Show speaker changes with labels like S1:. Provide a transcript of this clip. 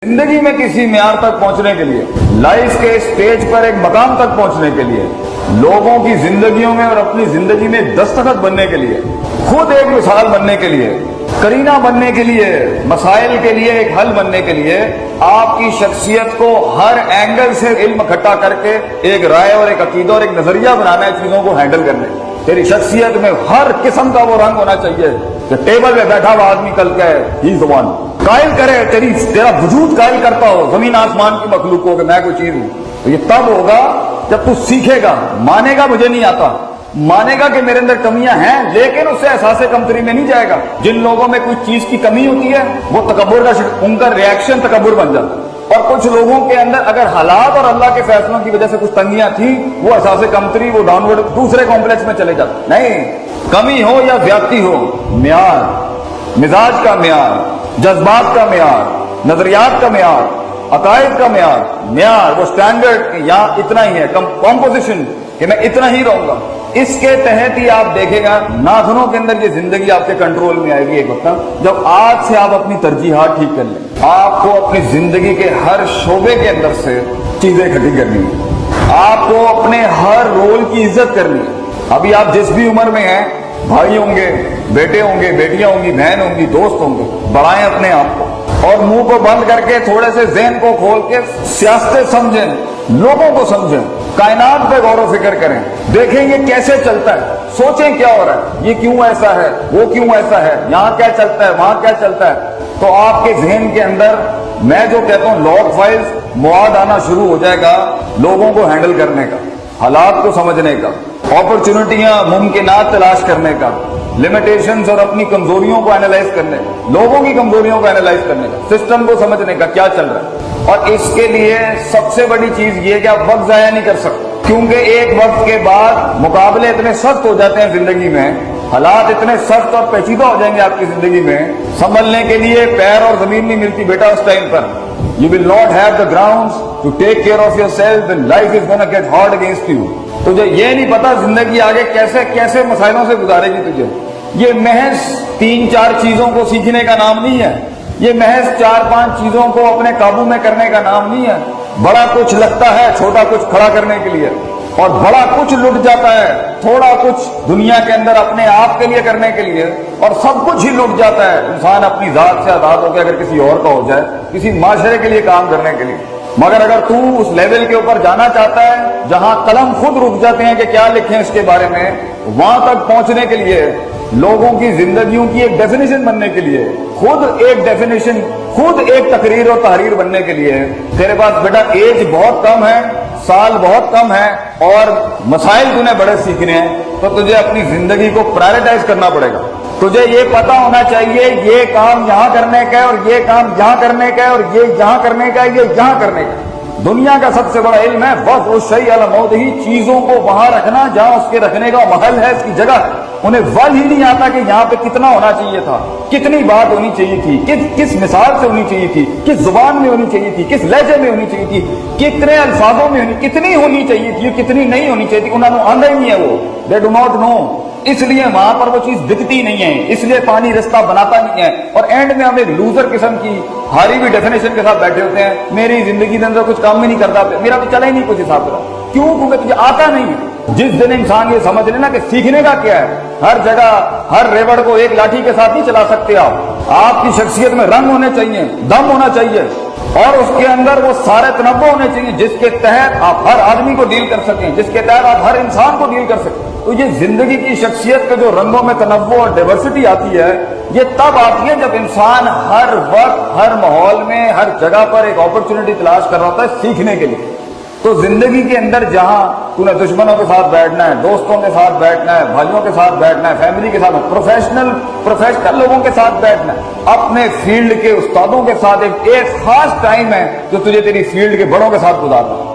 S1: زندگی میں کسی معیار تک پہنچنے کے لیے، لائف کے اسٹیج پر ایک مقام تک پہنچنے کے لیے، لوگوں کی زندگیوں میں اور اپنی زندگی میں دستخط بننے کے لیے، خود ایک مثال بننے کے لیے، کرینہ بننے کے لیے، مسائل کے لیے ایک حل بننے کے لیے، آپ کی شخصیت کو ہر اینگل سے علم اکٹھا کر کے ایک رائے اور ایک عقیدہ اور ایک نظریہ بنانا ہے چیزوں کو ہینڈل کرنے۔ تیری شخصیت میں ہر قسم کا وہ رنگ ہونا چاہیے کہ ٹیبل پہ بیٹھا ہوا آدمی کل کہے ہی زبان قائل کرے، تیرا وجود قائل کرتا ہو زمین آسمان کی مخلوق کو کہ میں کوئی چیز ہوں۔ تو یہ تب ہوگا جب تو سیکھے گا، مانے گا مجھے نہیں آتا، مانے گا کہ میرے اندر کمیاں ہیں، لیکن اس سے احساس کمتری میں نہیں جائے گا۔ جن لوگوں میں کوئی چیز کی کمی ہوتی ہے وہ تکبر کا ان کا ریاکشن تکبر بن جاتا ہے، اور کچھ لوگوں کے اندر اگر حالات اور اللہ کے فیصلوں کی وجہ سے کچھ تنگیاں تھیں وہ احساس کمتری، وہ ڈاؤنورڈ دوسرے کمپلیکس میں چلے جاتے۔ نہیں، کمی ہو یا زیادتی ہو، معیار، مزاج کا معیار، جذبات کا معیار، نظریات کا معیار، عقائد کا معیار وہ سٹینڈرڈ یا اتنا ہی ہے، کمپوزیشن کہ میں اتنا ہی رہوں گا، اس کے تحت ہی آپ دیکھیں گا ناخنوں کے اندر یہ زندگی آپ کے کنٹرول میں آئے گی۔ ایک وقت جب آج سے آپ اپنی ترجیحات ٹھیک کر لیں، آپ کو اپنی زندگی کے ہر شعبے کے اندر سے چیزیں اکٹھی کرنی ہیں، آپ کو اپنے ہر رول کی عزت کرنی ہے۔ ابھی آپ جس بھی عمر میں ہیں، بھائی ہوں گے، بیٹے ہوں گے، بیٹیاں ہوں گی، بہن ہوں گی، دوست ہوں گے، بڑھائیں اپنے آپ کو اور منہ کو بند کر کے تھوڑے سے ذہن کو کھول کے سیاست سمجھیں، لوگوں کو سمجھیں، کائنات پہ غور و فکر کریں، دیکھیں گے کیسے چلتا ہے، سوچیں کیا ہو رہا ہے، یہ کیوں ایسا ہے، وہ کیوں ایسا ہے، یہاں کیا چلتا ہے، وہاں کیا چلتا ہے، تو آپ کے ذہن کے اندر میں جو کہتا ہوں لاگ فائلز مواد آنا شروع ہو جائے گا، لوگوں کو ہینڈل کرنے کا، حالات کو سمجھنے کا، اپرچونٹیاں، ممکنات تلاش کرنے کا، لمیٹیشنز اور اپنی کمزوریوں کو اینالائز کرنے کا، لوگوں کی کمزوریوں کو اینالائز کرنے کا، سسٹم کو سمجھنے کا کیا چل رہا ہے۔ اور اس کے لیے سب سے بڑی چیز یہ کہ آپ وقت ضائع نہیں کر سکتے، کیونکہ ایک وقت کے بعد مقابلے اتنے سخت ہو جاتے ہیں زندگی میں، حالات اتنے سخت اور پیچیدہ ہو جائیں گے آپ کی زندگی میں، سنبھلنے کے لیے پیر اور زمین نہیں ملتی بیٹا اس ٹائم پر۔ You will not have the grounds to take care of yourself and life is gonna get hard against you۔ تجھے یہ نہیں پتا زندگی آگے کیسے کیسے مسائلوں سے گزارے گی تجھے۔ یہ محض 3-4 چیزوں کو سیکھنے کا نام نہیں ہے، یہ محض 4-5 چیزوں کو اپنے قابو میں کرنے کا نام نہیں ہے۔ بڑا کچھ لگتا ہے چھوٹا کچھ کھڑا کرنے کے لیے، اور بڑا کچھ لٹ جاتا ہے تھوڑا کچھ دنیا کے اندر اپنے آپ کے لیے کرنے کے لیے، اور سب کچھ ہی لٹ جاتا ہے انسان اپنی ذات سے آزاد ہو کے اگر کسی اور کا ہو جائے، کسی معاشرے کے لیے کام کرنے کے لیے۔ مگر اگر تو اس لیول کے اوپر جانا چاہتا ہے جہاں قلم خود رک جاتے ہیں کہ کیا لکھیں اس کے بارے میں، وہاں تک پہنچنے کے لیے لوگوں کی زندگیوں کی ایک ڈیفینیشن بننے کے لیے، خود ایک ڈیفینیشن، خود ایک تقریر اور تحریر بننے کے لیے تیرے پاس بیٹا ایج بہت کم ہے، سال بہت کم ہے، اور مسائل تُونے بڑے سیکھنے ہیں، تو تجھے اپنی زندگی کو پرائرٹائز کرنا پڑے گا۔ تجھے یہ پتا ہونا چاہیے یہ کام یہاں کرنے کا ہے اور یہ کام یہاں کرنے کا ہے اور یہ یہاں کرنے کا ہے، یہ یہاں کرنے کا ہے۔ دنیا کا سب سے بڑا علم ہے وقف الشیء علی موضعہ، چیزوں کو وہاں رکھنا جہاں اس کے رکھنے کا محل ہے، اس کی جگہ ہے۔ انہیں ول ہی نہیں آتا کہ یہاں پہ کتنا ہونا چاہیے تھا، کتنی بات ہونی چاہیے تھی، کس مثال سے ہونی چاہیے تھی، کس زبان میں ہونی چاہیے تھی، کس لہجے میں ہونی چاہیے تھی، کتنے الفاظوں میں کتنی ہونی چاہیے تھی، کتنی نہیں ہونی چاہیے تھی، انہوں نے آندھا ہی نہیں ہے، وہ دے ڈو ناٹ نو۔ اس لیے وہاں پر وہ چیز دکھتی نہیں ہے، اس لیے پانی رستہ بناتا نہیں ہے، اور اینڈ میں ہم ایک لوزر قسم کی ہاری ہوئی ڈیفینیشن کے ساتھ بیٹھے ہوتے ہیں، میری زندگی کے اندر کچھ کام ہی نہیں کرتا، میرا تو چلا ہی نہیں کچھ حساب کرا۔ کیوں؟ کیونکہ تجھے آتا نہیں ہے۔ جس دن انسان یہ سمجھ لینا کہ سیکھنے کا کیا ہے، ہر جگہ ہر ریوڑ کو ایک لاٹھی کے ساتھ نہیں چلا سکتے آپ کی شخصیت میں رنگ ہونے چاہیے، دم ہونا چاہیے، اور اس کے اندر وہ سارے تنوع ہونے چاہیے جس کے تحت آپ ہر آدمی کو ڈیل کر سکیں، جس کے تحت آپ ہر انسان کو ڈیل کر سکیں۔ تو یہ زندگی کی شخصیت کے جو رنگوں میں تنوع اور ڈائیورسٹی آتی ہے، یہ تب آتی ہے جب انسان ہر وقت، ہر ماحول میں، ہر جگہ پر ایک اپرچونٹی تلاش کر رہا ہوتا ہے سیکھنے کے لیے۔ تو زندگی کے اندر جہاں تو نے دشمنوں کے ساتھ بیٹھنا ہے، دوستوں کے ساتھ بیٹھنا ہے، بھائیوں کے ساتھ بیٹھنا ہے، فیملی کے ساتھ، پروفیشنل لوگوں کے ساتھ بیٹھنا ہے، اپنے فیلڈ کے استادوں کے ساتھ ایک خاص ٹائم ہے جو تجھے تیری فیلڈ کے بڑوں کے ساتھ گزارنا ہے۔